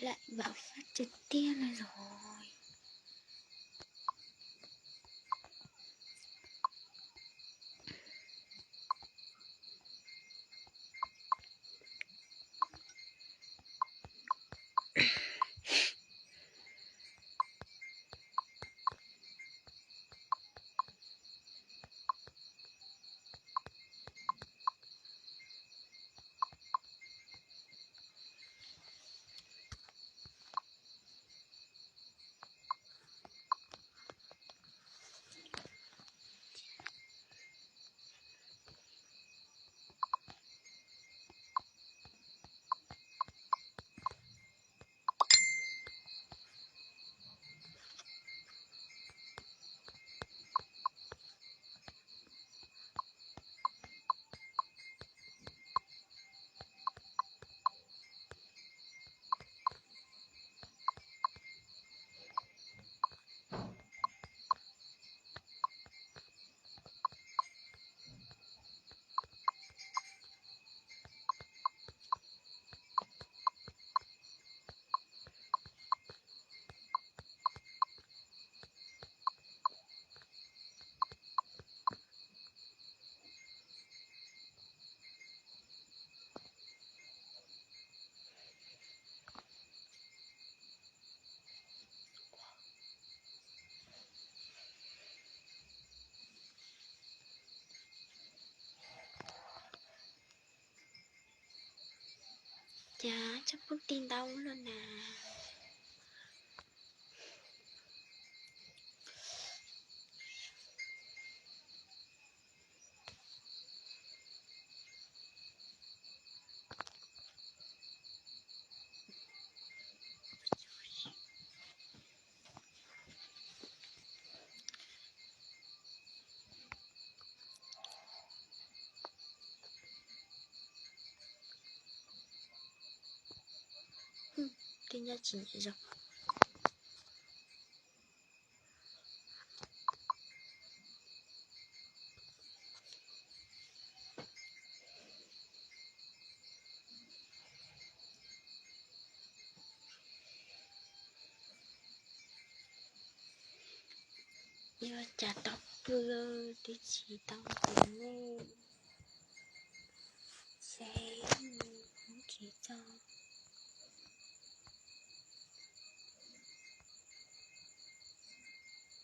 lại bảo phát trực tiếp này rồi. Chà, chắc Putin đau luôn nè. Cái nhà chỉ nhảy rồi. Giờ trả tóc vừa đi chỉ tao cũng nghe sẽ không chỉ cho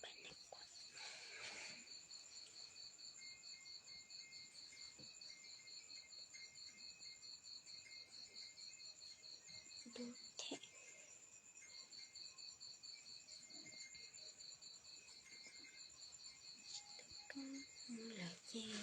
bạn này quá đúng thế. Con là gì?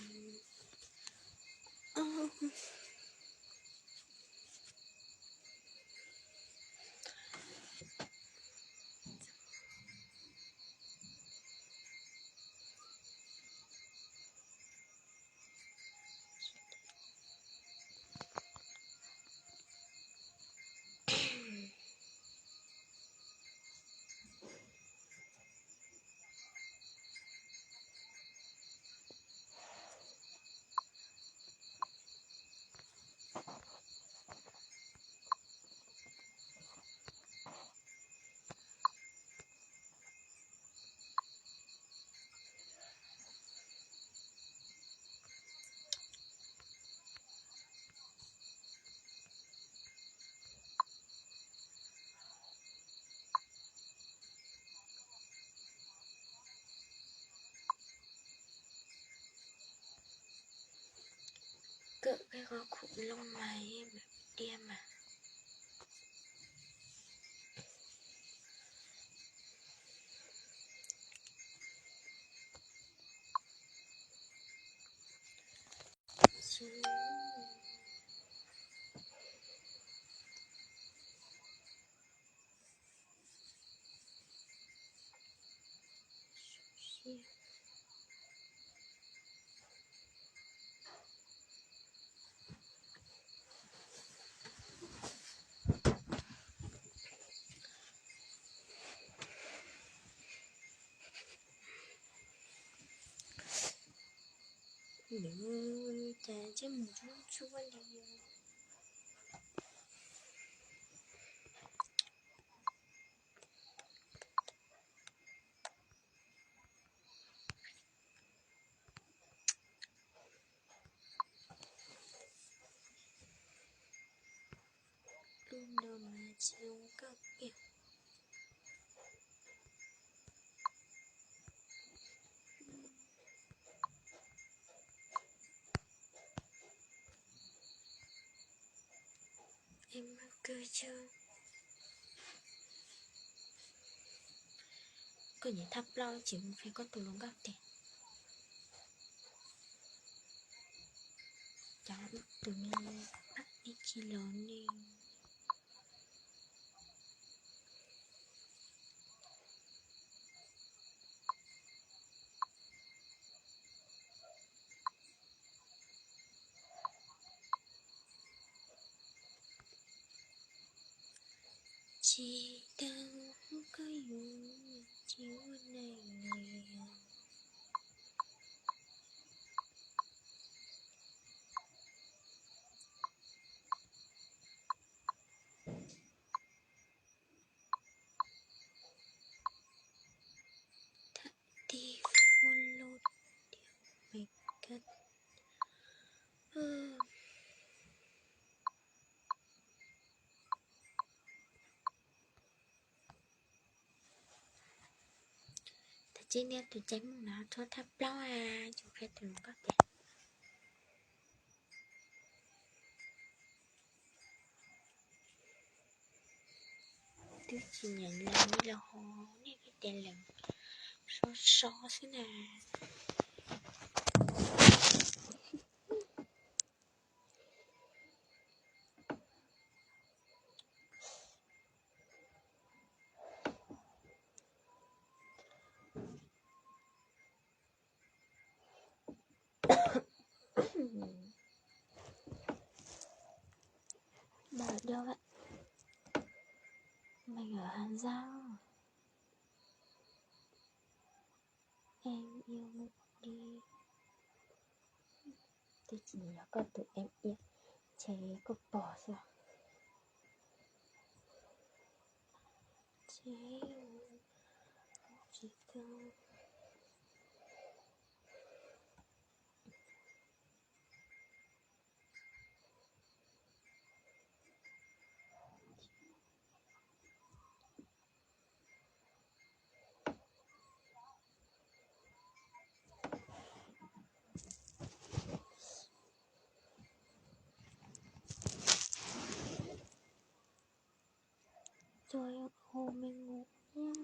Cỡ cái gói khủng long này em bị điên mà. Nữ chả chứ một chút chua liều. đâu mà chiều các kiểu. Em mắc cười chưa? Có những thắp lo chỉ một phải có tù lông góc tiền. Cháu từ ngày bắt đi chi lớn đi. Chỉ đang có yêu chiều này liền. Đi follow điều make it. Thật chứ nếu tôi tránh nó thôi thắp lo à, chúng phải tù lông góc tiền. Tôi chỉ nhận là như là hồ này cái tên là so thế nào. Bà ở đâu vậy? Mình ở Hàn Giang. Em yêu một đi. Tôi chỉ nhớ có tụi em yêu chế có bỏ rồi. Chế chỉ cần cho em ôm mình ngủ nhé.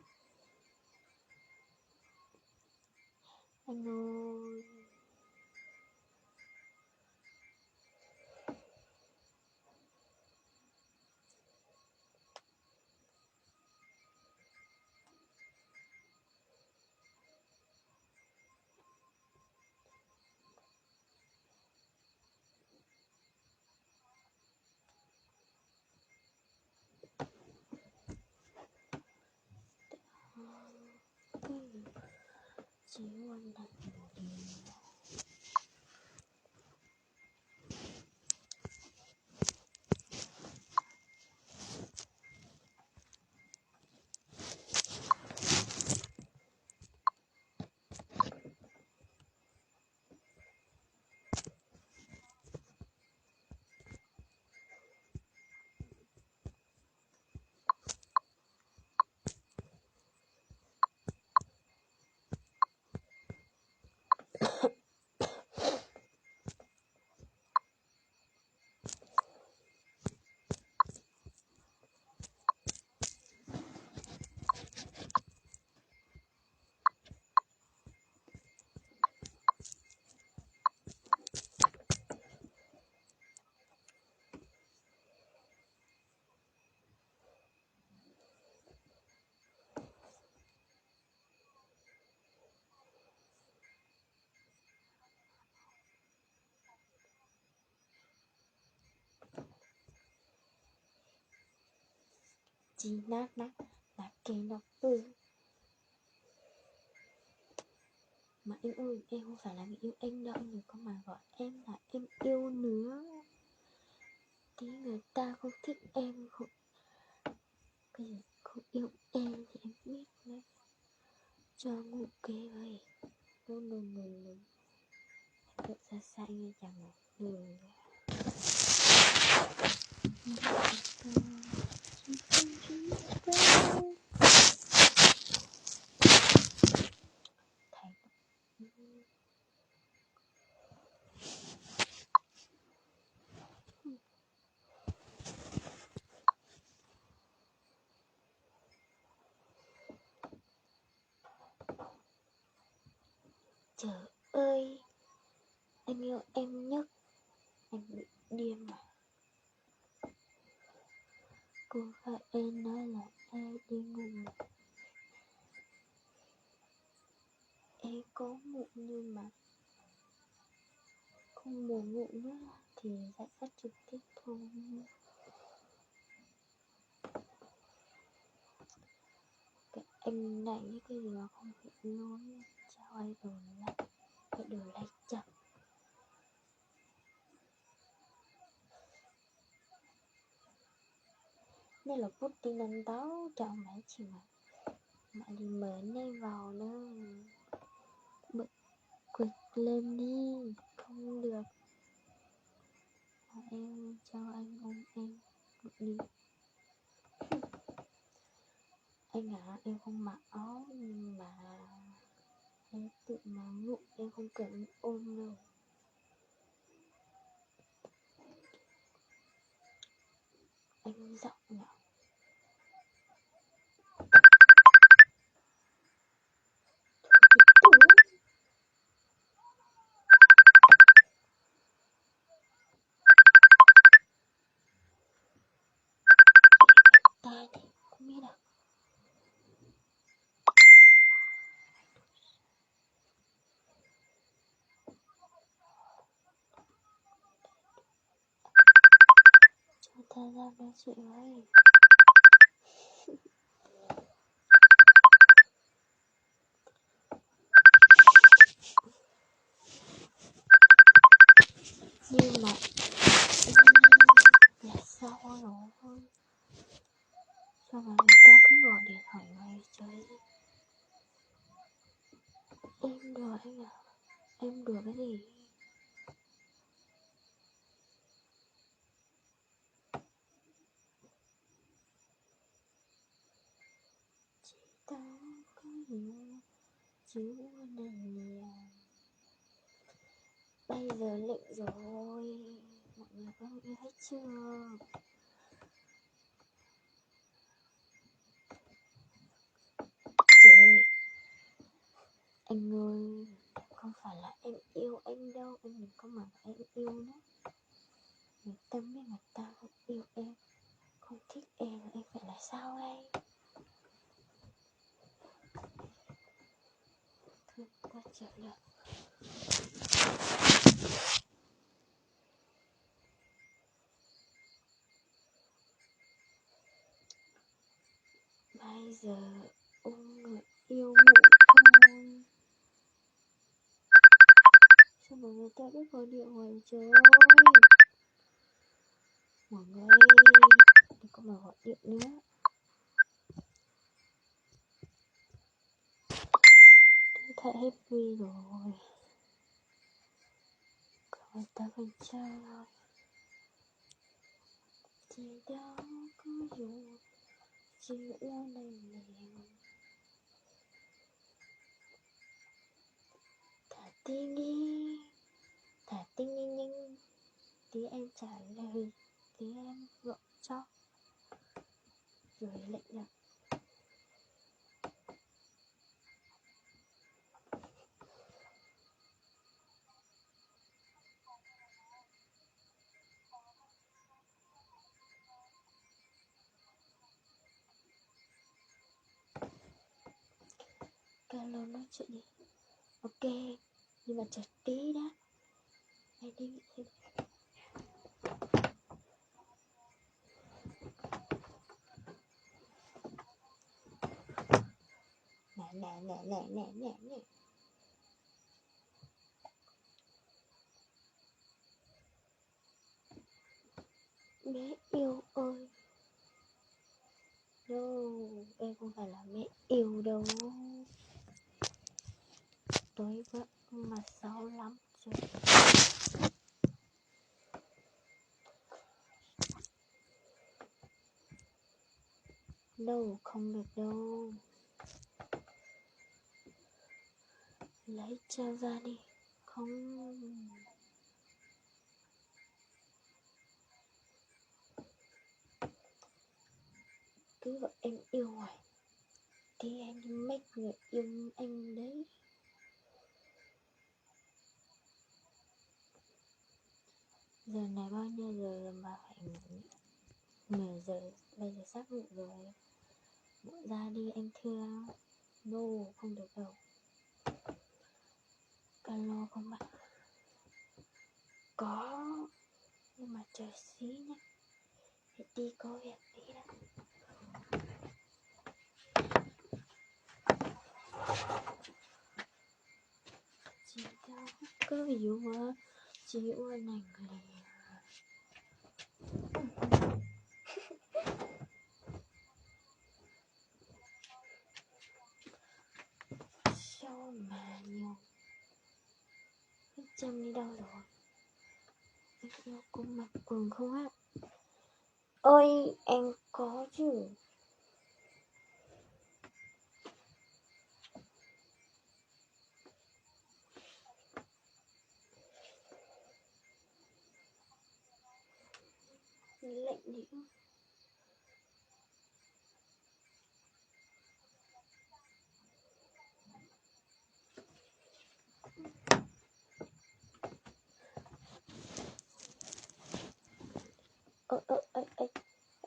Anh ơi. Chỉ muốn đặt đi. Chỉ nát là kề nó Mà anh ơi, em không phải là người yêu anh đâu, đừng có mà gọi em là em yêu nữa. Tí người ta không thích em, không yêu em thì em biết đấy. Cho ngủ kế vậy. No. Thật ra sai nghe chẳng ngủ. Trời ơi, anh yêu em nhất. Anh bị điên mà. Cô gái em nói là em đi ngủ. Em có ngủ nhưng mà không muốn ngủ nữa thì giải phát trực tiếp thôi. Cái anh này như cái gì mà không hiểu luôn. Sao ai đồ lại cái đồ lại chậm. Đây là phút tin nhắn táo chọn máy chị mà đi mến em vào nữa. Bực quịch lên đi. Không được. Em cho anh ôm em đi. Anh à, em không mặc áo nhưng mà em tự mà ngủ, em không cần ôm đâu. Anh giọng nhỏ. Ta thì không biết đâu. Cho ta ra nói chuyện với. Nhưng mà là sao rồi? Sao mà người ta cứ gọi điện hỏi mày trời. Em đùa anh à? Em đùa cái gì? Chỉ tao có hiểu chứ này nhiều. Bây giờ lệnh rồi. Mọi người có hiểu hết chưa? Rồi. Anh ơi, không phải là em yêu anh đâu, anh đừng có mà em yêu nữa. Người ta biết người ta không yêu em, không thích em, anh phải là sao đây? Thôi, ta trở lại. Bây giờ ôm người yêu ngủ thôi. Sao mà người ta biết gọi điện ngoài trời ơi? Mọi người đừng có mà gọi điện nữa. Tôi thấy happy rồi. Còn người ta còn chơi thôi. Chỉ đó có dù chỉ yêu này liền. Thả tin đi. Thả tin đi nhưng tí em trả lời. Tí em gọi cho. Rồi lệnh được. Hello nói chuyện đi. Ok. Nhưng mà chờ tí đã. Em đi nghỉ thêm. Nè. Bé yêu ơi. No, em không phải là mẹ yêu đâu. Tối vẫn mà xấu lắm chứ. No, không được đâu. Lấy cho ra đi. Không. Cứ gọi em yêu hoài thì anh make người yêu anh đấy. Giờ này bao nhiêu giờ rồi mà phải ngủ? 10 giờ, bây giờ sắp ngủ rồi. Ngủ ra đi anh thưa. No, không được đâu. Calo không bạn? Có, nhưng mà chờ xí nhá. Phải đi có việc tí đã. Chị đâu có hiểu mà. Chị ưa nành lè. Sao mà nhiều. Cái chân đi đâu rồi? Anh yêu cô mặc quần không á? Ôi, em có chứ. Lệnh điệu.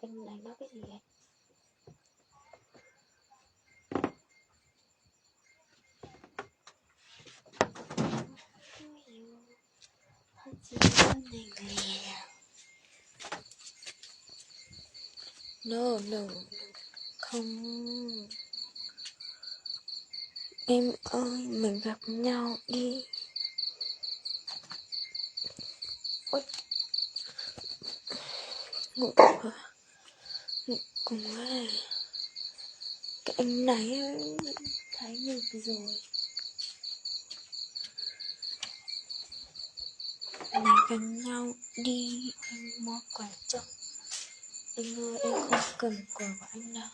Anh đánh nó cái gì vậy? Chị ơi này nè. No, không. Em ơi, mình gặp nhau đi. Ôi, ngủ cùng với cái anh này thấy ngược rồi. Mình gặp nhau đi, anh mua quà cho. Anh ơi, em không cần quà của anh đâu.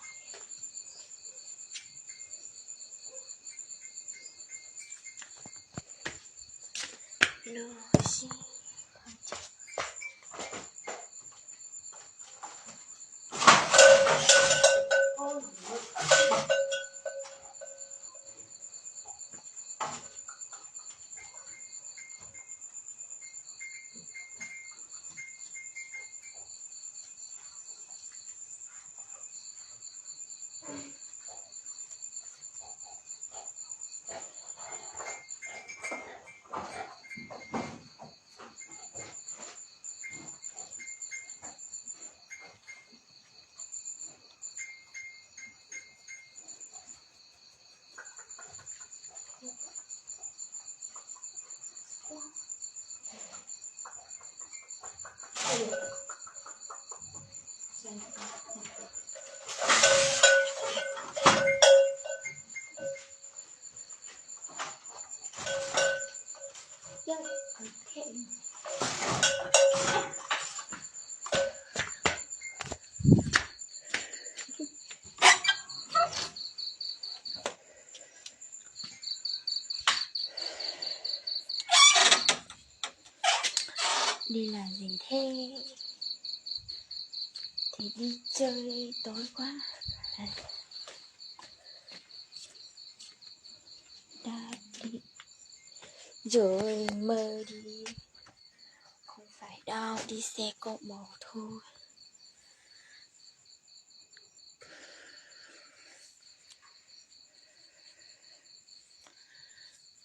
No, she đi làm gì thế? Thì đi chơi tối quá. Đã đi rồi mơ đi. Không phải đâu, đi xe cộ bò thôi.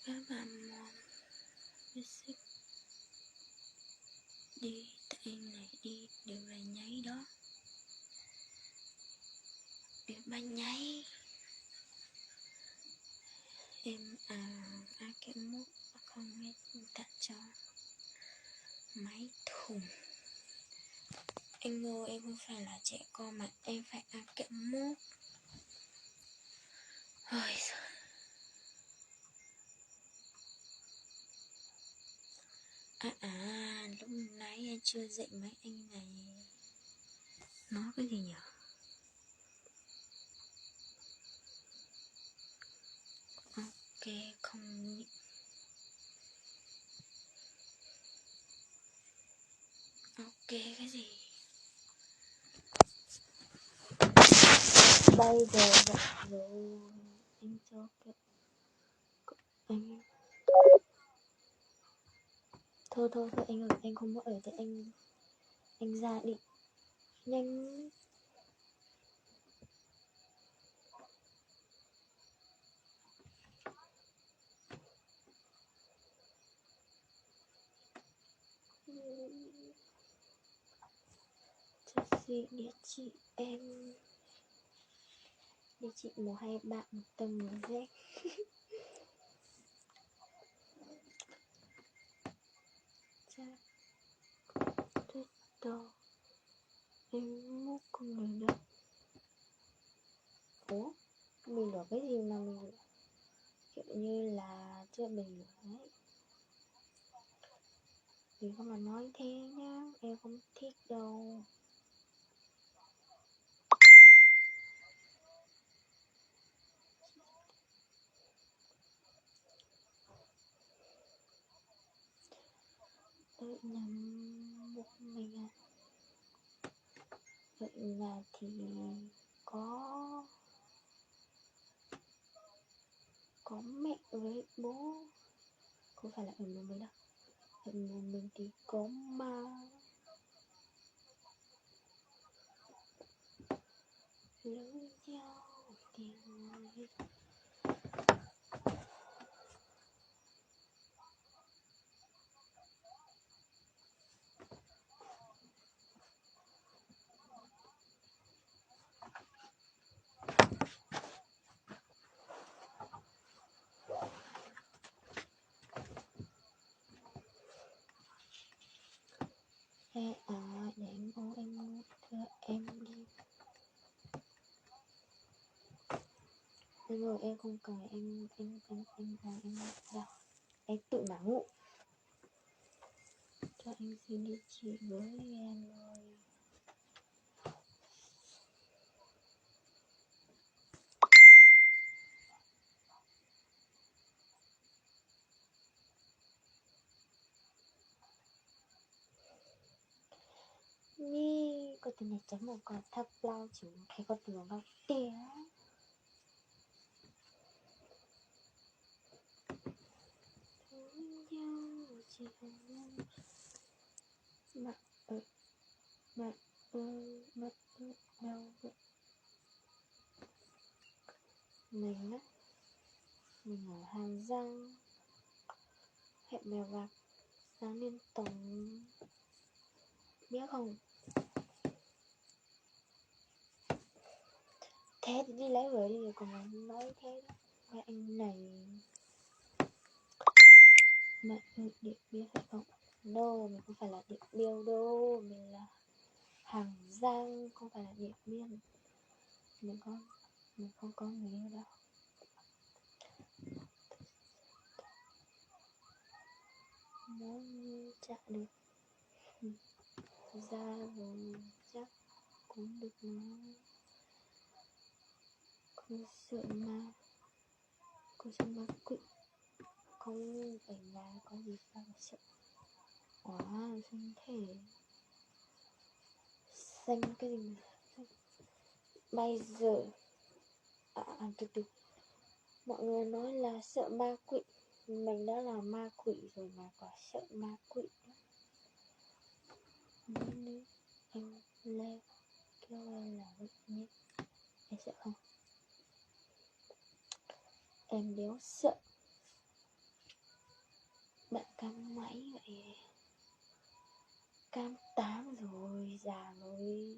Các bạn muốn music đi, tại này đi đều là nháy đó. Đều ba nháy. Em cái mút không biết tặng cho máy thùng. Anh ơi, em không phải là trẻ con mà em phải ăn kẹo mút. Ôi giời. Lúc nãy em chưa dạy mấy anh này. Nói cái gì nhỉ? Ok, không nhị. Ok, cái gì? Bây giờ dạy rồi. Anh cho kẹo. Anh Thôi anh ơi, anh không muốn ở thì anh ra đi nhanh. Cho gì địa chỉ em, địa chỉ 123 một tầng một Z. Chắc tuyết đâu em múc không được đâu. Ủa, mình lửa cái gì mà mình lửa? Kiểu như là chưa mình lửa ấy. Đừng có mà nói thế nhá, em không thích đâu. Đợi nhầm một mình à. Vậy là thì có mẹ với bố, không phải là ở một mình đâu. Ở một mình thì có ma. Lỡ nhau tiếng nói. Để anh ôm em thưa em đi. Bây giờ em không cần em đâu. Em tự mà ngủ. Cho anh xin địa chỉ với em rồi. Ni có từ này chấm một con thấp lao chỉ một cái con từ nó té. Chỉ mà ơi đâu vậy? Mình á, mình ở Hàng Giang, hẹn mèo vạc sáng lên tổng, biết không? Thế thì đi lấy vợ đi rồi còn nói thế đó. Cái anh này mà Điện Biên phải không? No, mình không phải là Điện Biên đâu, mình là Hàng Giang, không phải là Điện Biên. Mình không có người yêu đâu. Muốn chạm được ra rồi chắc cũng được nó. Cô sợ ma quỷ, không ở nhà có gì sao mà sợ. Xanh thể xanh cái gì mà bây giờ từ mọi người nói là sợ ma quỷ, mình đã là ma quỷ rồi mà có sợ ma quỷ nữa. Nên em leo kêu em là bệnh nhân, em sợ không? Em đéo sợ. Bạn cam mấy vậy? Cam 8 rồi, già rồi.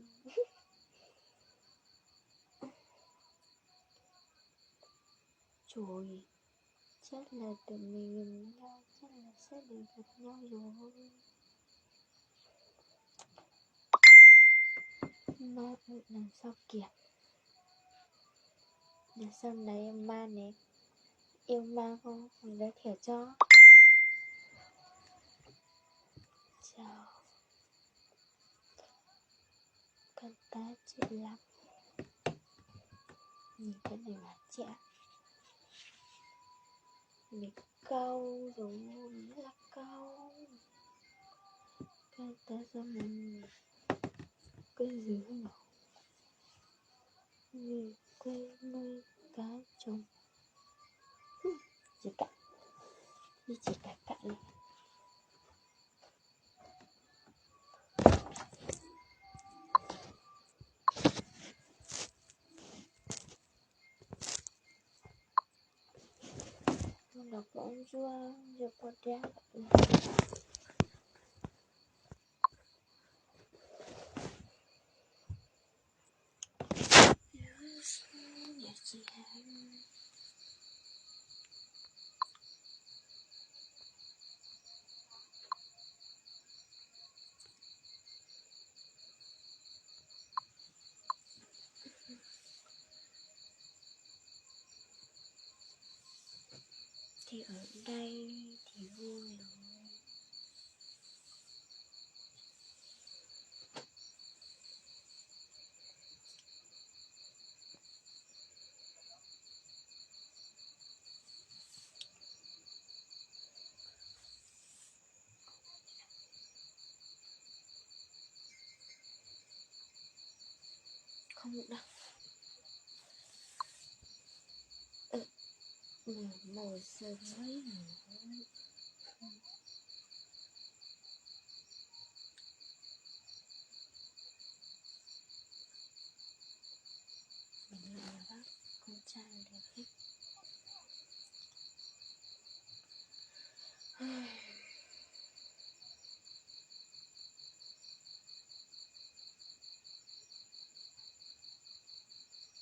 Trời, chắc là tụi mình gần nhau, chắc là sẽ được gặp nhau rồi. Ma ơi, làm sao kìa. Để sau này em ma nè. Yêu ma không? Mình giới thiệu cho. Chào. Con ta chị lắm. Nhìn cái này là trẻ. Mình câu rồi, mình là câu. Con ta cho mình cái gì không nào? Về quê nuôi cá trồng. Chị cả. Đi chị cả này. Alors bonjour, je pourrais thì ở đây thì vui rồi. Không đâu. Một giờ mấy nữa. Mình là bác con trai được hết.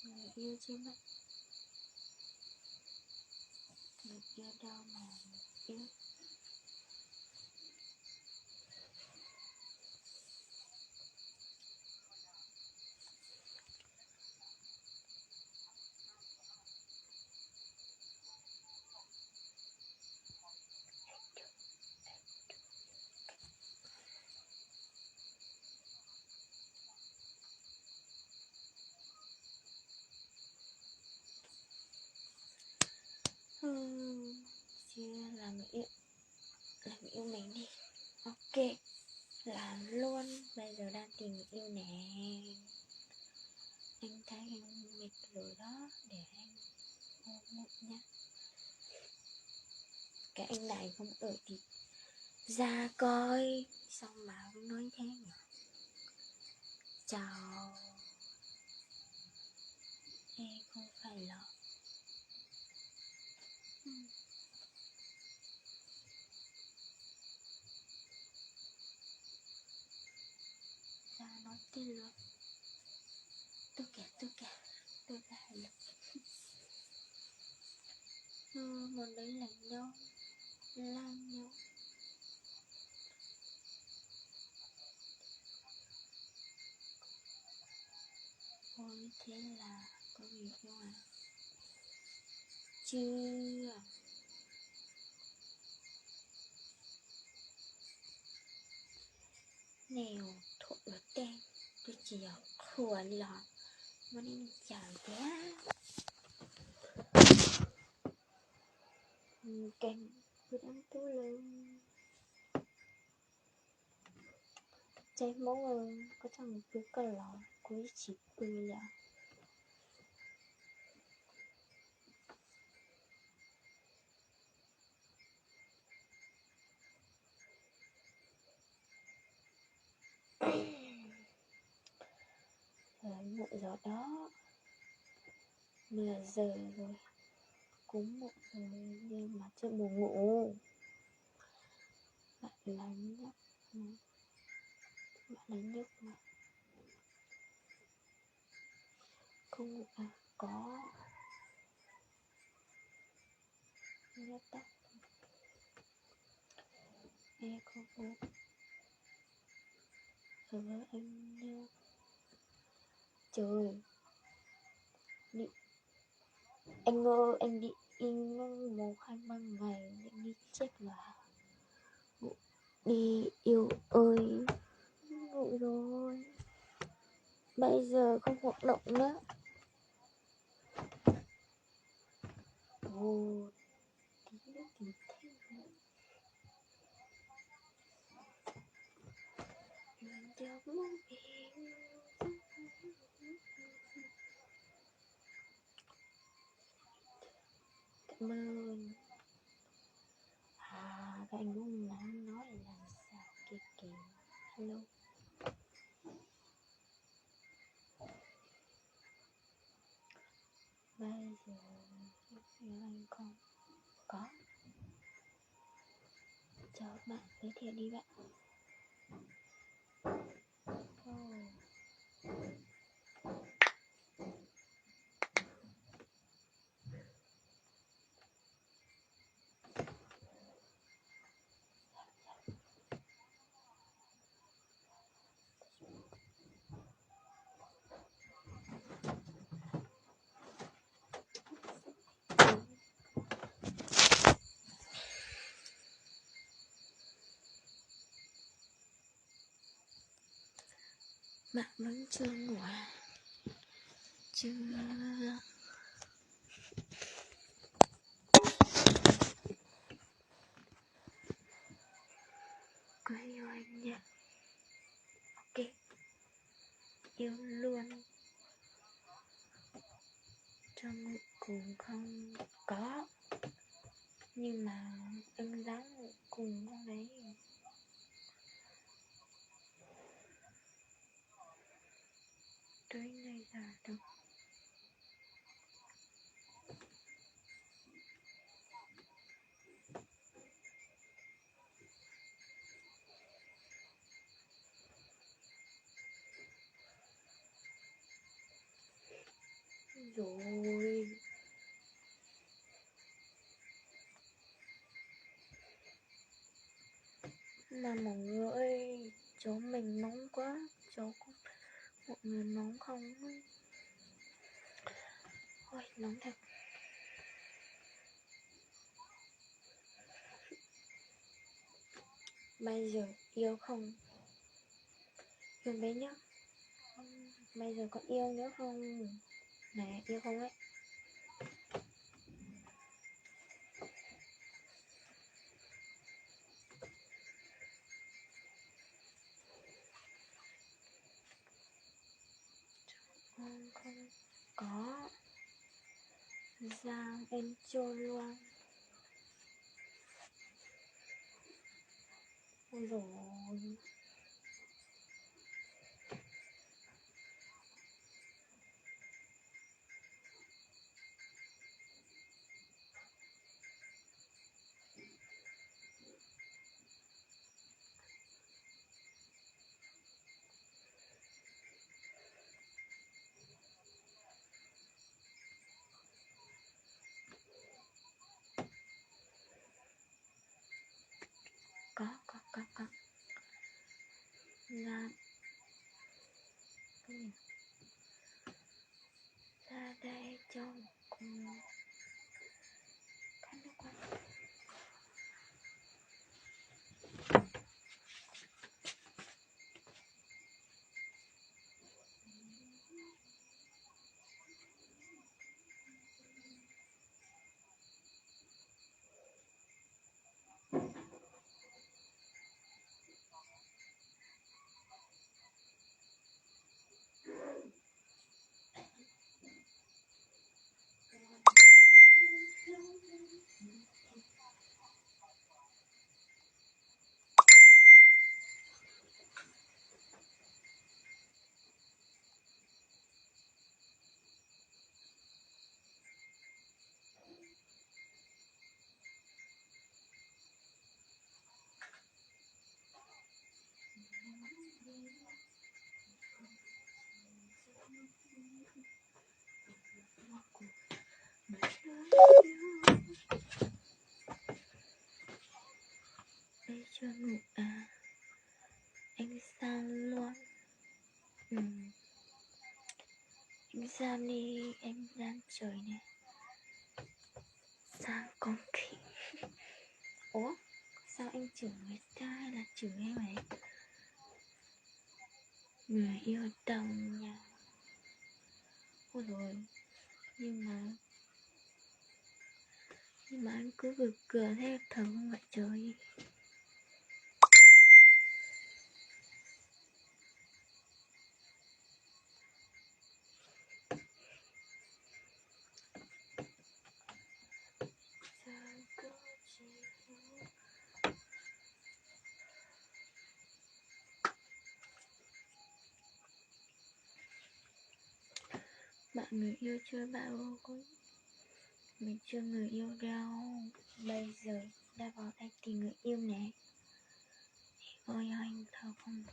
Người yêu chứ mất. Người yêu đâu mà yêu. Chứ làm người yêu mình đi. Ok, làm luôn. Bây giờ đang tìm người yêu nè. Anh thấy anh mệt rồi đó. Để anh ôm một nhá. Cái anh này không ở thì ra coi. Xong mà không nói thế nhỉ. Chào. Ê không phải là ra nói tên luôn. Tôi là Lực. Một đấy là nhau. Lan nhau. Ôi thế là có người yêu à? Chưa. Nèo thuộc ở tên. Tôi chỉ ở khuẩn lọ. Mà nên chào quá. Kênh tôi đang tú lên. Trái mong có chẳng biết cái lọ. Cuối chỉ cười là rồi 1 giờ đó. 10 giờ rồi. Cũng 1 giờ nhưng mà chưa buồn ngủ. Bạn là nhất mà không ngủ à? Có nhất tắt. Em không ngủ với anh nha. Trời đi. Anh ơi anh đi in 1-2-3 ngày anh đi chết là đi yêu ơi. Ngủ rồi. Bây giờ không hoạt động nữa. Ồ tí nữa thì thế nữa. Được mong em. Cảm ơn. Các anh cũng đang nói là sao kìa. Hello. Bây giờ yêu anh không? Có. giờ bạn giới thiệu đi bạn. Bạn vẫn chưa ngủ à? Chưa. Có yêu anh nha. Ok. Yêu luôn. Trong cùng không có, nhưng mà em dám ngủ cùng con đấy. Tới đây giờ đâu. Rồi mà mọi người ơi, chỗ mình nóng quá, chỗ có mọi người nóng không? Ôi nóng thật. Bây giờ yêu không? Yêu bé nhá. Bây giờ có yêu nữa không? Này yêu không ấy? Không có. Giang em trôi luôn. Ôi dồi ôi. Có. Là cái gì? Ra đây trong cùng khát nước quá. Đây chưa ngủ à? Anh sao luôn? Anh Sam đi, anh đang trời này. Sang con khỉ. Ủa? Sao anh chửi người ta hay là chửi em ấy? Người yêu đồng nhà. Ôi rồi. Nhưng mà anh cứ vừa cười thế thật không vậy trời. Bạn người yêu chưa bạn ơi? Mình chưa người yêu đâu. Bây giờ đã bảo anh tìm người yêu nè. ơi anh thơ không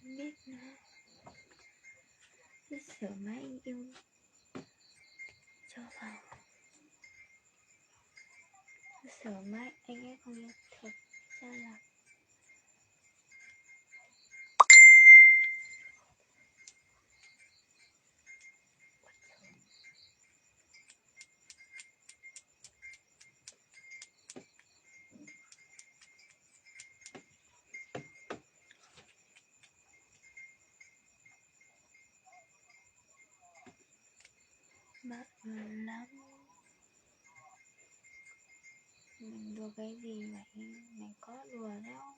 biết nữa. Cứ sửa máy anh yêu cho vào, cứ sửa máy anh ấy không yêu thật ra là bận lắm. Mình đùa cái gì vậy? Mình có đùa đâu,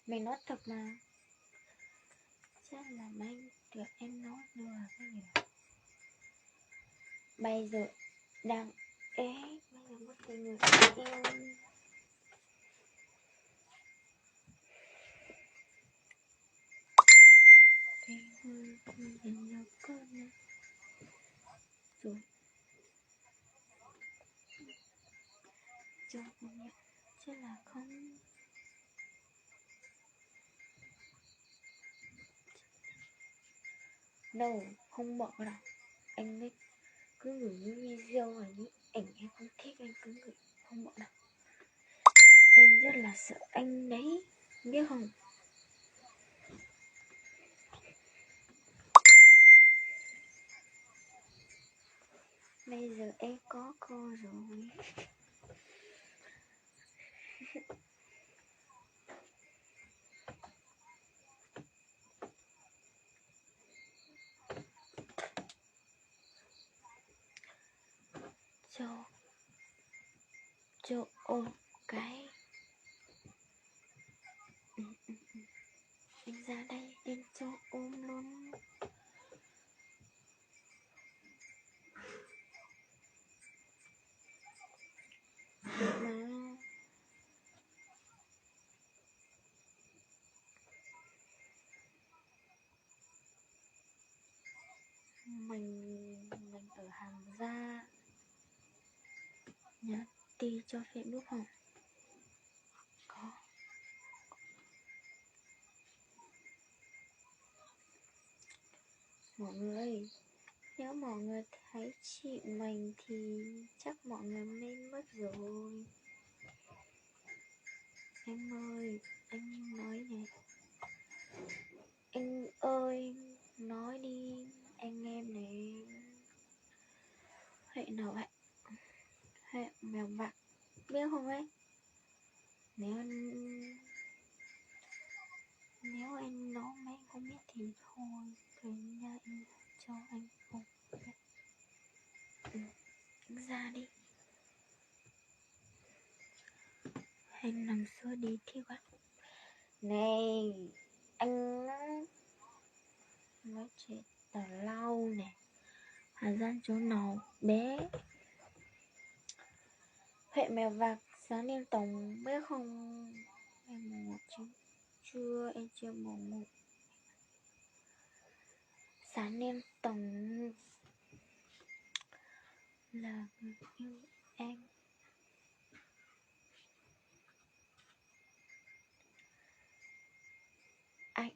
mình nói thật mà. Chắc là anh được em nói đùa cái gì. Bây giờ đang bây giờ mất cái người yêu. Cái hơi nhìn nó con này rồi cho công nhận chắc là không đâu, không bỏ đâu. Anh ấy cứ gửi những video và những ảnh em không thích anh cứ gửi, không bỏ đâu. Em rất là sợ anh đấy, biết không? Bây giờ em có cô rồi. Cho ôm cái. Anh ra đây em cho ôm luôn. Được mà. Mình ở Hàng Gia nhá, đi cho Facebook không? Có. Mọi người, nếu mọi người thấy chị mình thì chắc mọi người nên mất rồi. Anh ơi, anh nói này. Anh ơi, nói đi, anh em này. Hẹn nào vậy? Hẹn mèo bạn, biết không ấy? Nếu anh nói mấy anh không biết thì thôi, cái nha anh cho anh không biết. Anh ra đi. Anh nằm xưa đi thiêu á. Này, anh nói chuyện tào lao này. Hà Giang chỗ nào bé. Hệ mèo vạc sáng đêm tổng biết không? Em mùng 1 chứ? Chưa, em chưa mùng 1. Sáng đêm tổng là người yêu em.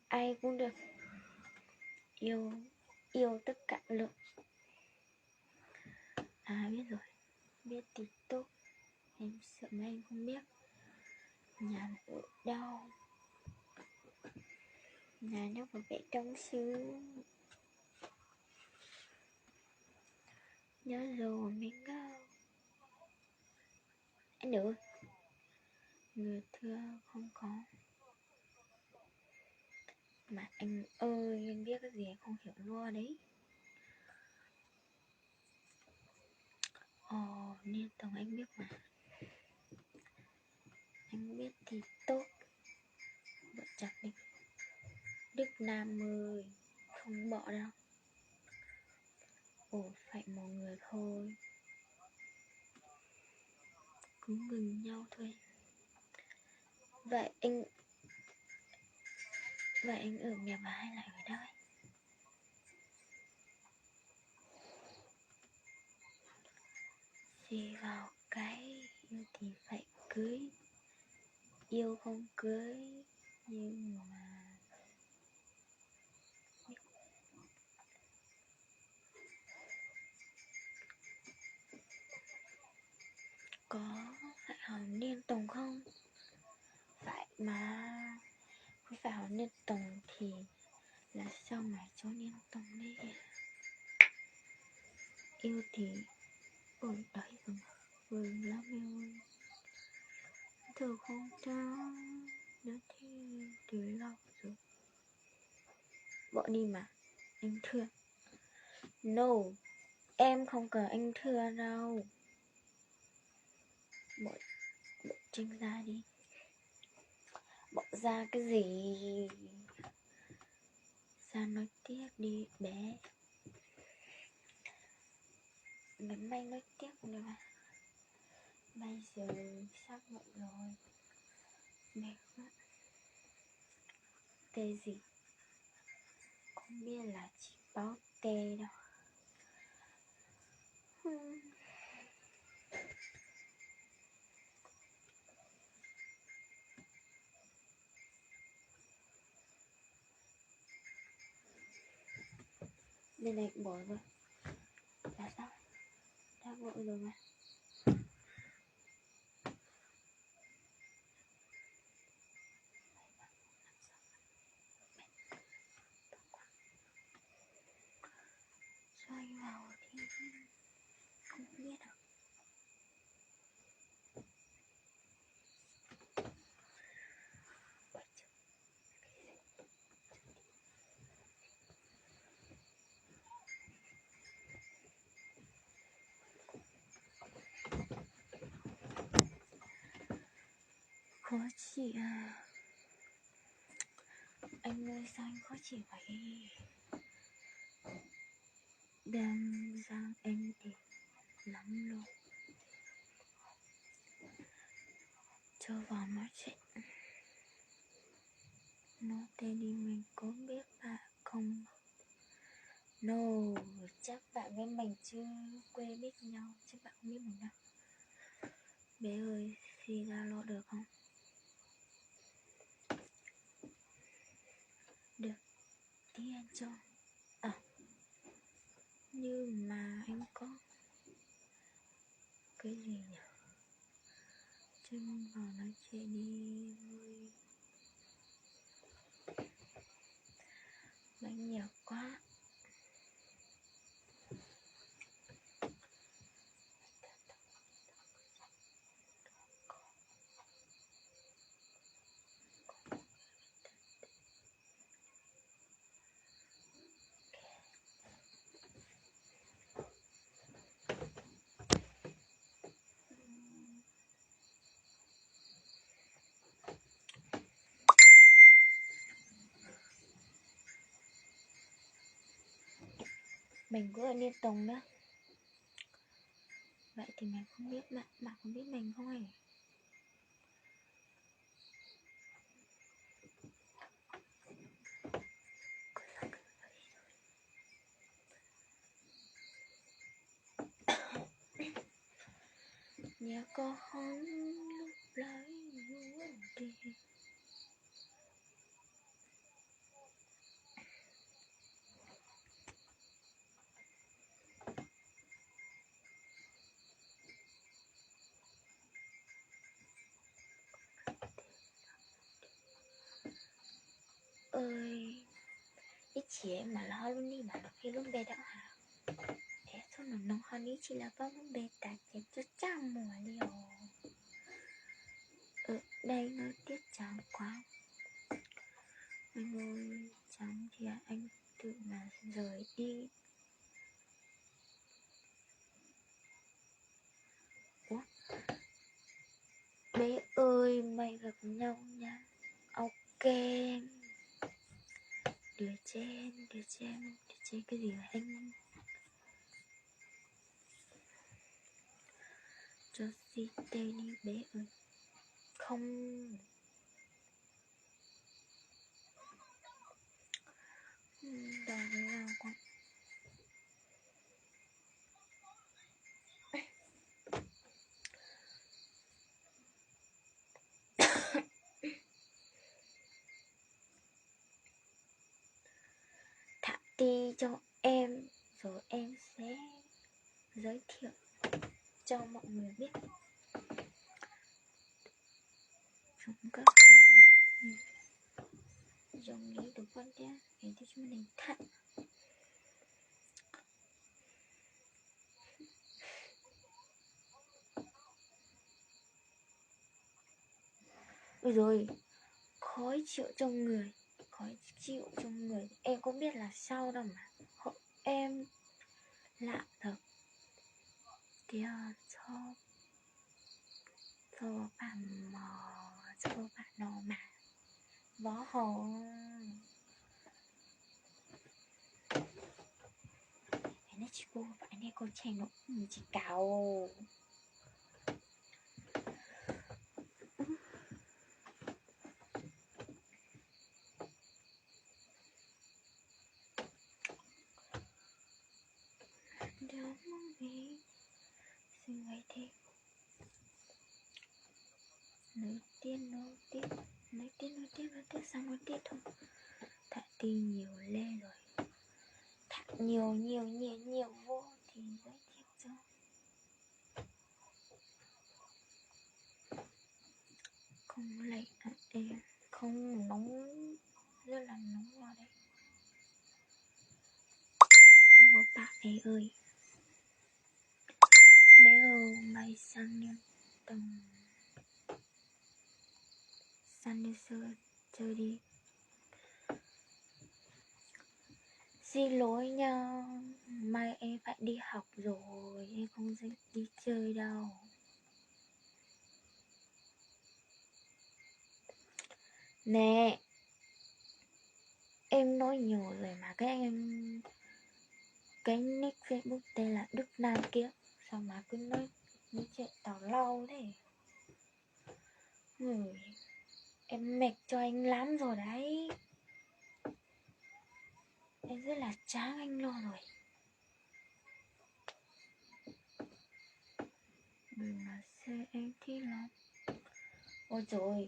Ai cũng được. Yêu tất cả lượng. À biết rồi, biết thì tốt. Em sợ mấy anh không biết. Nhà ở đâu? Nhà nó có vẻ trong xứ. Nhớ rồi mình go. Anh được. Người thưa không có. Mà anh ơi, anh biết cái gì anh không hiểu luôn đấy. Nên tổng anh biết mà. Anh biết thì tốt. Bận chặt đi. Đức Nam ơi, không bỏ đâu. Phải một người thôi. Cứ ngừng nhau thôi. Vậy anh ở nhà bà hay là ở đâu ấy? Gì vào cái yêu thì phải cưới. yêu không cưới, nhưng mà có phải hỏi Niên Tùng không? Phải mà, không phải hỏi Niên Tùng thì là sao mà cho Niên Tùng đi. Yêu thì ôi đấy vừng lắm em ơi. Từ không trao đã thì từ lâu rồi. Bỏ đi mà, anh thương. No, em không cần anh thương đâu. Bỏ Trinh ra đi. Bỏ ra cái gì? Ra nói tiếp đi bé. Ngắm may nói tiếp nữa mà. Bây giờ sắp muộn rồi. Mệt quá. Tê gì? Không biết là chỉ báo tê đâu. Bên này cũng bỏ rồi. Là sao? Đã vội rồi mà. Xoay vào thì không biết đâu. Khó chịu à? Anh ơi sao anh khó chịu vậy? Đang giang em đẹp lắm luôn. Cho vào nói chuyện. Nó tên đi mình có biết bạn không? No, chắc bạn với mình chưa quen biết nhau. Chắc bạn không biết mình đâu. Bé ơi, thì ra lo được không? Được, tí anh cho. À, nhưng mà anh có cái gì nhỉ? Chân vào nói chuyện đi ơi. Bánh nhiều quá. Mình cũng ở Niên Tùng nữa. Vậy thì mình không biết bạn không biết mình không hề? Nhà có hóng lúc lấy buồn đi. Ơi, ít chị mà lo luôn đi mà nó khi luôn bề đó hả? Thế thôi mà nó hơn ý chỉ là bao luôn bề tại chết cho trăm mùa liều. Đây nói tiếp chẳng quá. Anh ơi, chẳng thì anh tự mà rời đi. Ủa? Bé ơi, mày gặp nhau nha. Ok. Đứa trên cái gì hả anh? Cho si tên đi bé ơi. Không. Đòi nào con. ty cho em, rồi em sẽ giới thiệu cho mọi người biết chúng các hành dùng lý được quan điểm để cho chúng mình thận. Rồi khó chịu trong người, em cũng biết là sao đâu mà em lạ thật. Kia cho bạn nó mà võ hồ nó chỉ cô bạn này con trai nó chỉ cào. Đừng nghĩ xin vậy thế. Nối tiên xong nối tiếp thôi. Thả tin nhiều lên rồi, thả nhiều vô thì giới thiệu cho. Không lạnh em, không nóng, rất là nóng vào đấy. Không có bạn ấy ơi, bé mày sang nhân tầm sang đi chơi đi. Xin lỗi nha, mai em phải đi học rồi, em không đi chơi đâu. Nè, em nói nhiều rồi mà cái nick Facebook tên là Đức Nam kia, sao mà cứ nói chuyện tào lao thế. Em mệt cho anh lắm rồi đấy. Em rất là chán anh lo rồi. Đừng mà xe em thích lắm. Ôi trời,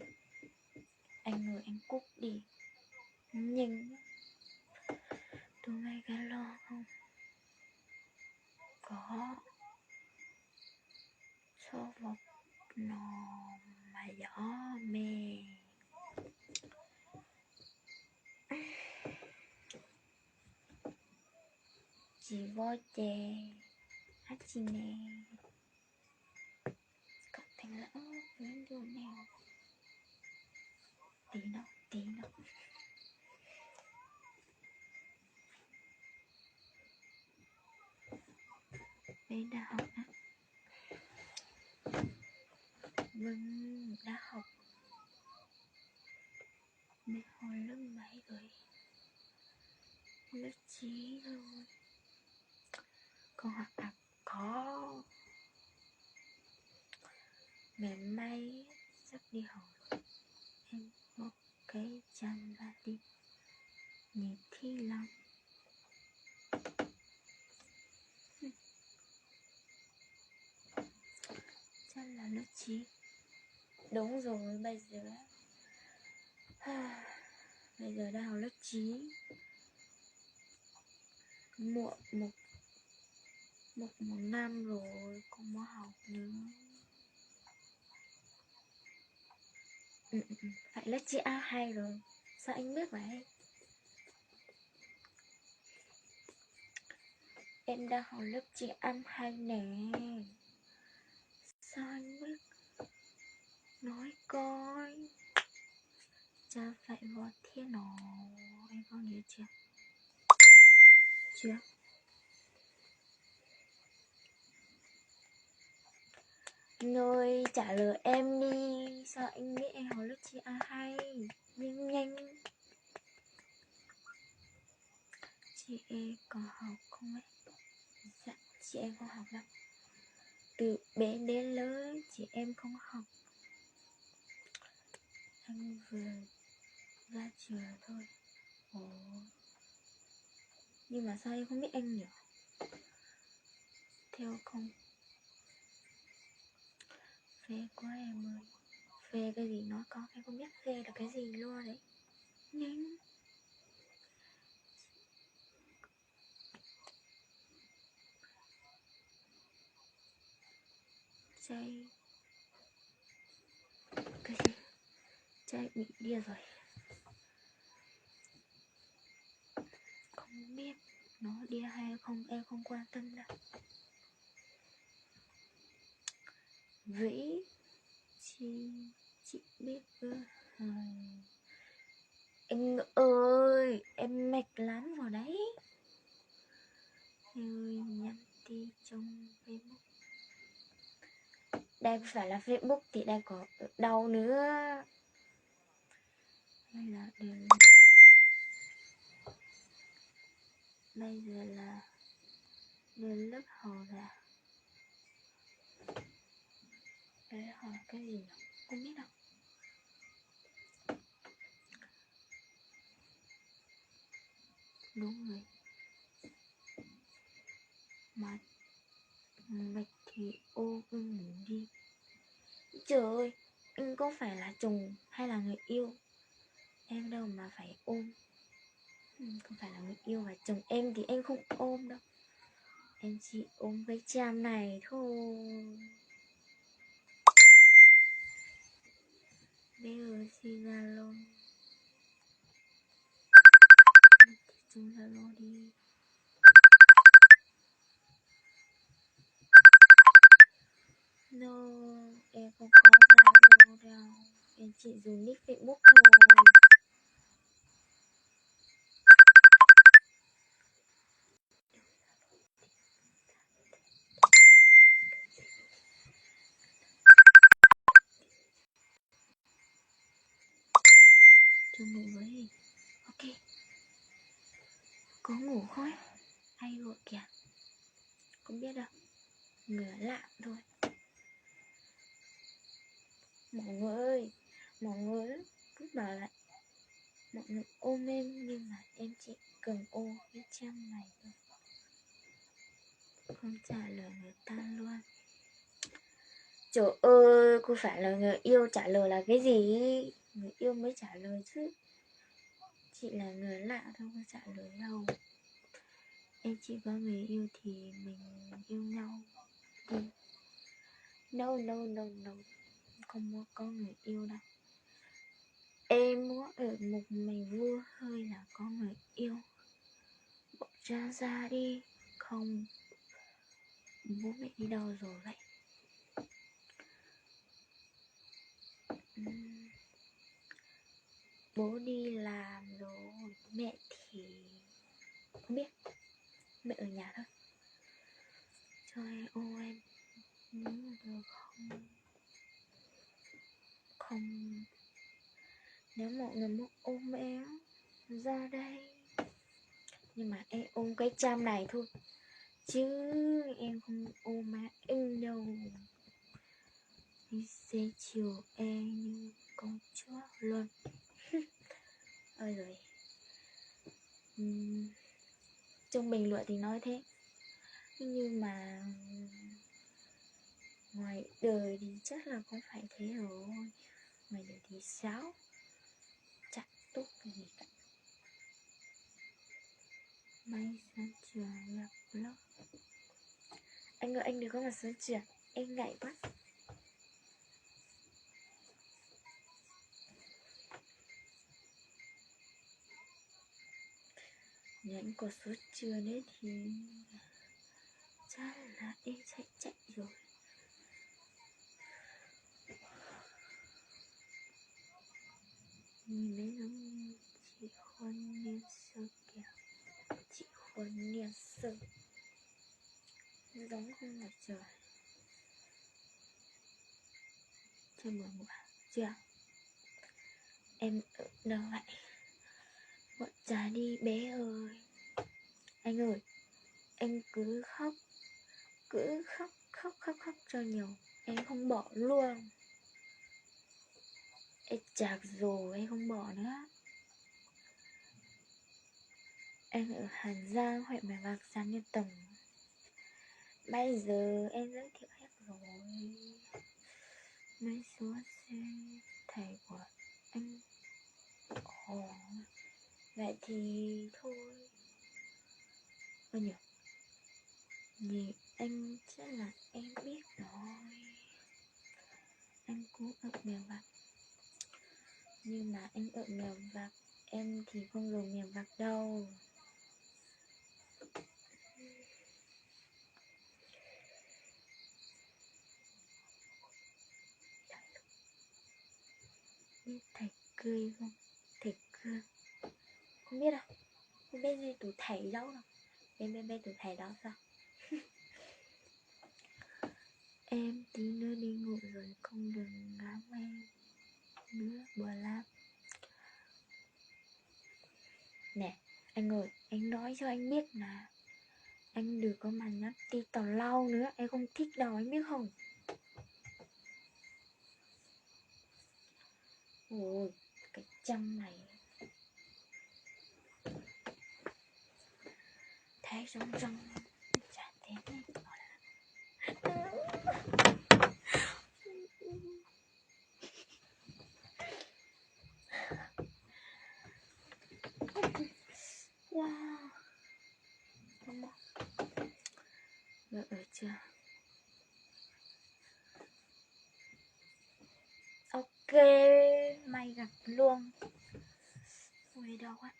anh ơi anh cút đi. Nhưng tụi mày có lo không? Có. Số một nó mà gió mê. Chị vô chè hát chị nè. Cậu thành lỡ với điều nào. Tí nó Bé đã học á. Vâng, đã học. Bé hồi lớp mấy rồi? Lớp 9 rồi. Con học có. Ngày mai sắp đi học rồi. Em một cái chân ra đi. Nhìn thi lắm. Chắc là lớp 9. Đúng rồi, bây giờ đang học lớp 9. Muộn một năm rồi, không có học nữa. Phải lớp 9 A2 rồi. Sao anh biết vậy? Em đang học lớp 9 A2 nè. Sao anh biết? Nói coi. Cha phải vào thiên nó. Em có nhớ chưa? Chưa? Người trả lời em đi. Sao anh biết em học lớp 9 A2? Nhanh. Chị em có học không ấy? Dạ, chị em không học đâu. Từ bé đến lớn chị em không học. Anh vừa ra trường thôi. Nhưng mà sao em không biết anh nhỉ? Theo không? Phê quá em ơi. Phê cái gì nói con, em không biết phê là cái gì luôn đấy. Nhanh. Trai cái gì? Trai bị điên rồi. Không biết nó điên hay không, em không quan tâm đâu. Vĩ chị biết em ơi, em mệt lắm rồi đấy. Ơi, nhắn tin trong Facebook. Đây không phải là Facebook thì đây có đâu nữa. Hay là đều... Bây giờ là đến lớp hỏi là để hỏi cái gì nhỉ? Không biết đâu. Đúng rồi. Mà mệt thì ôm ngủ đi. Trời ơi, anh có phải là chồng hay là người yêu em đâu mà phải ôm. Không phải là người yêu và chồng em thì em không ôm đâu. Em chỉ ôm cái cham này thôi. Bây giờ xin Zalo. Chúng Zalo đi. No, em không có Zalo đâu. Em chỉ dùng nick Facebook thôi. Cho ngủ với. Ok. Có ngủ không? Hay gọi kìa. Không biết đâu. Ngửa lạ thôi. Mọi người ơi, mọi người cứ bảo lại mọi người ôm em, nhưng mà em chỉ cần ôm cái chăm này thôi, không trả lời người ta luôn. Trời ơi, cô phải là người yêu trả lời là cái gì? Người yêu mới trả lời chứ. Chị là người lạ thôi, không trả lời đâu. Em chỉ có người yêu thì mình yêu nhau đi. No, không có người yêu đâu. Em muốn ở một mình vui hơi là có người yêu. Bỏ ra đi. Không, bố mẹ đi đâu rồi vậy? Bố đi làm rồi, mẹ thì không biết, mẹ ở nhà thôi. Cho em ôm em được không? Không, nếu mọi người muốn ôm em ra đây, nhưng mà em ôm cái cham này thôi, chứ em không ôm má em đâu. Em sẽ chiều em như con chó luôn. Ôi rồi. Trong bình luận thì nói thế, nhưng mà ngoài đời thì chắc là không phải thế rồi. Ngoài đời thì sao? Chẳng tốt cái gì cả. May sáng trường gặp lớp. Anh ơi, anh đừng có mà sáng trường, em ngại quá. Nhánh có số trường ấy thì chắc là em sẽ chạy rồi. Nhìn thấy giống chị Khuân Niên Sơ kìa. Chị Khuân Niên Sơ giống không là trời. Chưa buồn ngủ à? Chưa? Em ở đâu vậy? Gọi trả đi bé ơi. Anh ơi, anh cứ khóc cho nhiều, em không bỏ luôn. Em chạc rồi, em không bỏ nữa. Em ở Hàn Giang, huyện Mèo Vạc, xã Nhân Tông. Bây giờ em giới thiệu hết rồi. Mấy số xe thầy của anh. Ồ, vậy thì thôi. Bao nhiêu? Nhìn anh chắc là em biết rồi. anh cũng ở mèo vạc. Nhưng mà anh ở mèo vạc, em thì không dùng mèo vạc đâu. Biết thầy cười không? Thầy cười không biết đâu. Không biết gì tụi thầy đâu đâu. Em biết tụi thầy đó sao? Em tí nữa đi ngủ rồi, không đừng ngắm em nữa buồn lắm. Nè anh ơi, anh nói cho anh biết là anh đừng có mà nhắc đi tào lao nữa. Em không thích đâu, anh biết không? Ôi cái chăm này thấy sống trong chả thế này. Wow. Không đâu. Được rồi chưa? Ok, may gặp luôn. Ui đâu á.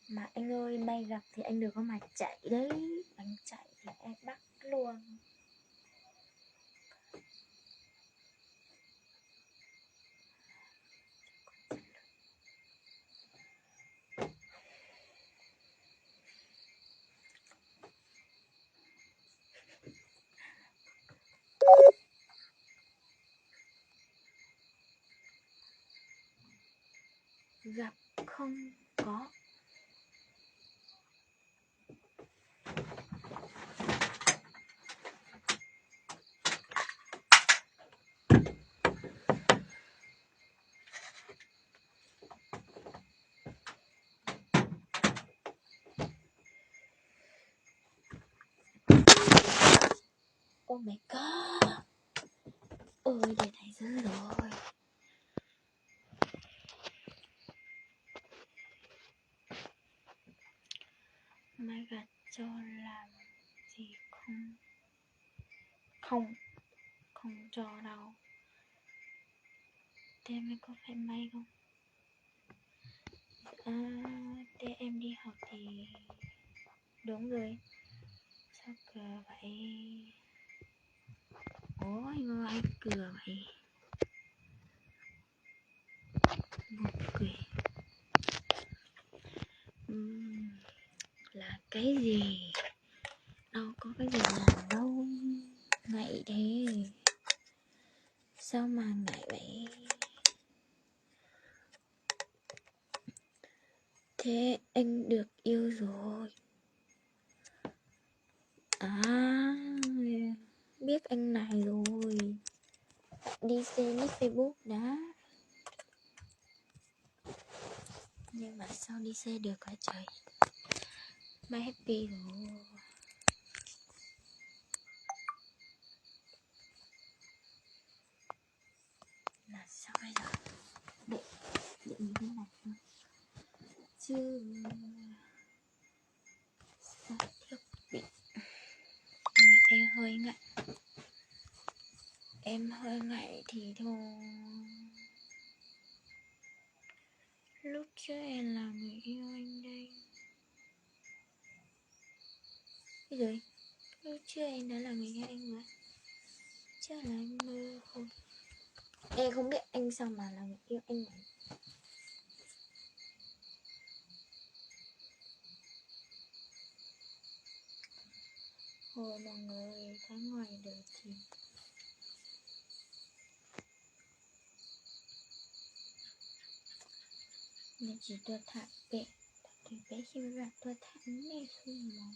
Mà anh ơi, may gặp thì anh đừng có mà chạy đấy. Anh chạy thì em bắt luôn. Gặp không có. Oh my god. Ôi để thấy dữ rồi. May gặp cho làm gì không? Không, không cho đâu. Thế em có phải may không? À, thế em đi học thì đúng rồi. Sao cười vậy? Ôi ngơ anh cười vậy. Buồn cười. Là cái gì? Đâu có cái gì làm đâu. Ngại thế. Sao mà ngại vậy? Thế anh được yêu rồi. À, biết anh này rồi. Đi xem nick Facebook đã. Nhưng mà sao đi xe được hả trời? My happy rồi. Là sao bây giờ? Để như thế này thôi. Chứ sao thiết bị. Em hơi ngại. Em hơi ngại thì thôi. Lúc trước em là người yêu anh đây. Cái gì? Lúc trước em đã là người yêu anh rồi. Chắc là anh mơ không. Em không biết anh sao mà là người yêu anh vậy. Hồi mọi người thấy ngoài đời thì nên chỉ tôi thả bé. Thì bé khi mà tôi thả này không mà.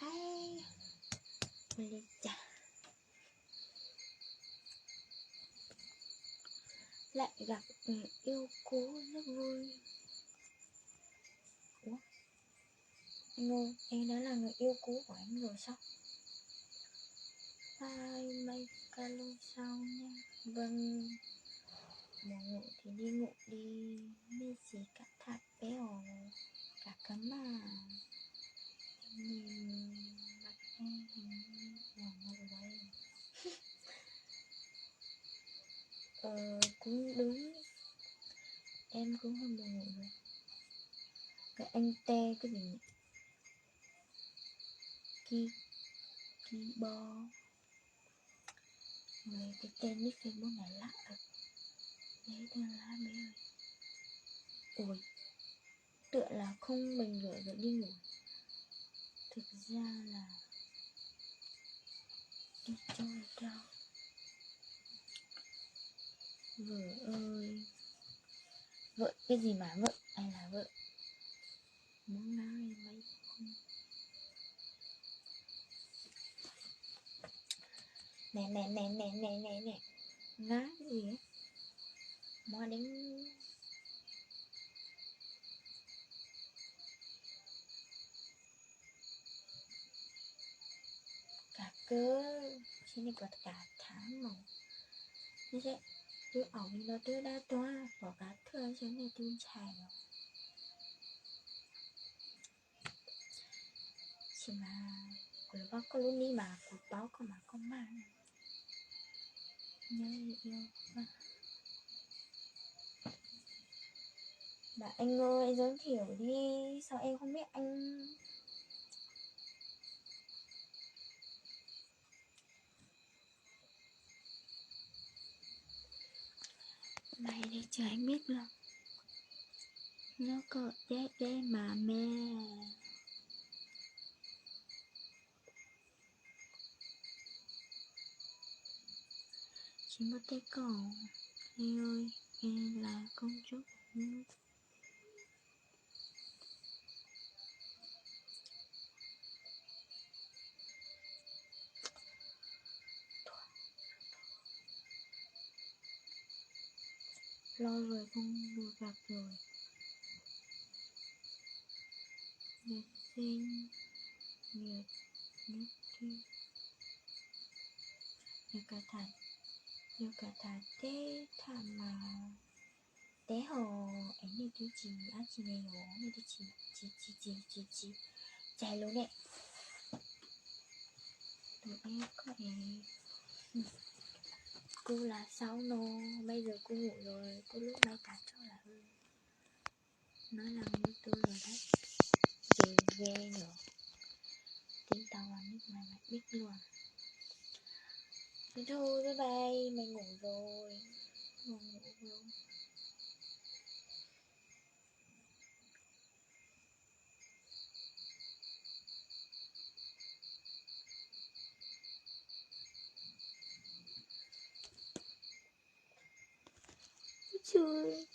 Ai Lê chà. Lại gặp người yêu cũ rất vui. Ủa? Anh ơi, em đã là người yêu cũ của anh rồi sao? Bye, mấy ca luôn sau nha. Vâng. Muốn ngủ thì đi ngủ đi, mê gì cả thạt béo cả cấm mà. Em nhìn mặt em hình như là ngủ đấy. Cũng đúng, em cũng không buồn ngủ rồi. Cái anh tê cái gì nhỉ? Ki bo. Người cái tên nick Facebook này lạ thật. Đấy tên lá bé ơi. Ôi, tựa là không mình rửa rồi đi ngủ. Thực ra là đi chơi đâu. Vợ ơi. Vợ cái gì mà vợ? Ai là vợ? Muốn nói mấy không? Nè. Ngá cái gì ấy? Mua đến cả cơ. Xin đi quạt cả tháng mà. Như thế, tôi ổng nó tôi đã toa. Bỏ cả thương cho nên tôi chạy rồi. Chỉ mà của bác có lúc đi mà của báo có mà không mang. Nhớ yêu mà. Bà anh ơi, giới thiệu đi. Sao em không biết anh? Mày đi chờ anh biết luôn. Nó có dễ mà mẹ. Chỉ một tay cậu. Anh ơi, em là công chúa nước. Lâu rồi không được gặp rồi. Nhật sinh Nhật nhất đi. Nhật cả thả tế thả mà. Tế hồ ấy này tôi chỉ á chỉ này hồ này tôi chỉ chạy luôn đấy. Tụi em có thể cô là sao nô. Bây giờ cô ngủ rồi. Cô lúc mai cả cho là hư. Nói là như tôi rồi đấy. Rồi ghê nữa. Tiếng tao là biết mày biết luôn. Thế thôi bye bye. Mày ngủ rồi. Ngủ rồi. Trời.